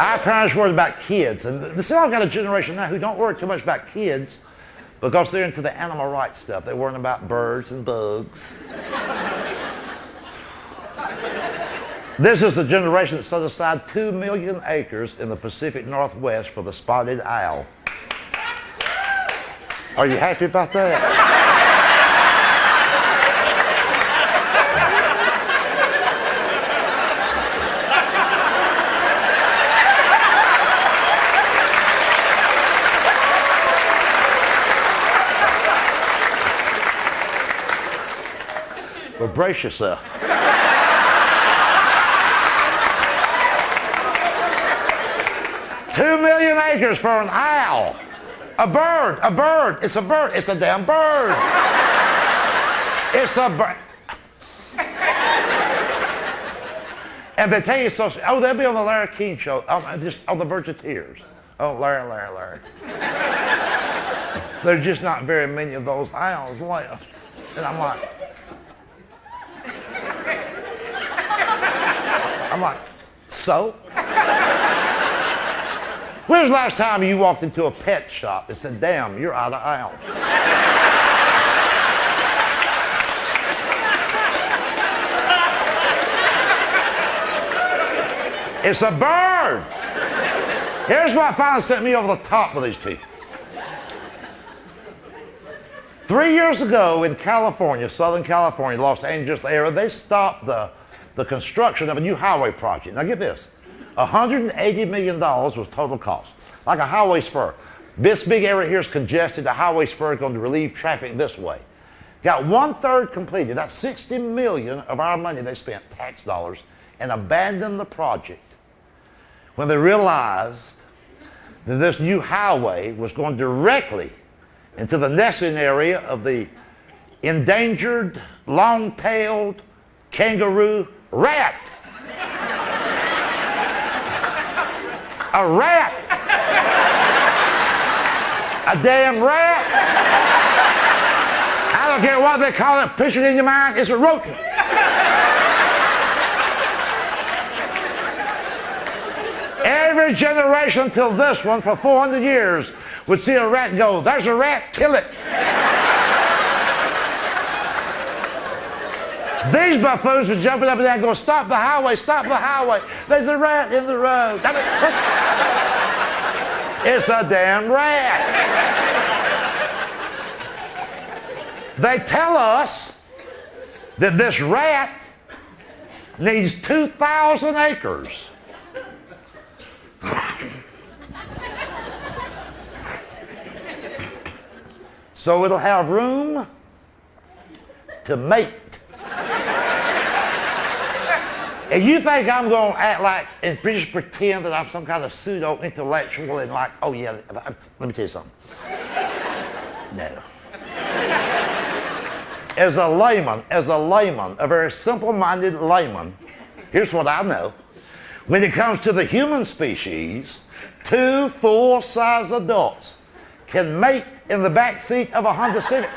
Our parents worried about kids. And see, I've got a generation now who don't worry too much about kids because they're into the animal rights stuff. They're worrying about birds and bugs. This is the generation that set aside 2 million acres in the Pacific Northwest for the spotted owl. Are you happy about that? Well, brace yourself. 2 million acres for an owl. A bird. It's a bird. It's a damn bird. It's a bird. And they tell you so. Oh, they'll be on the Larry King show. I'm just on the verge of tears. Oh, Larry. There's just not very many of those owls left. And I'm like, so? When's the last time you walked into a pet shop and said, damn, you're out of owls? It's a bird. Here's what finally sent me over the top with these people. 3 years ago in California, Southern California, Los Angeles area, they stopped the construction of a new highway project. Now get this, $180 million was total cost, like a highway spur. This big area here is congested, the highway spur is going to relieve traffic this way. Got 1/3 completed, that's $60 million of our money they spent, tax dollars, and abandoned the project when they realized that this new highway was going directly into the nesting area of the endangered, long-tailed kangaroo rat. A rat. A damn rat. I don't care what they call it, picture it in your mind, it's a rodent. Every generation until this one for 400 years would see a rat go, there's a rat, kill it. These buffoons are jumping up and down going, stop the highway, there's a rat in the road. It's a damn rat. They tell us that this rat needs 2,000 acres. So it'll have room to mate. And you think I'm going to act like and just pretend that I'm some kind of pseudo-intellectual and like, oh yeah, let me tell you something. No. As a layman, a very simple-minded layman, here's what I know. When it comes to the human species, 2 full-size adults can mate in the back seat of a Honda Civic.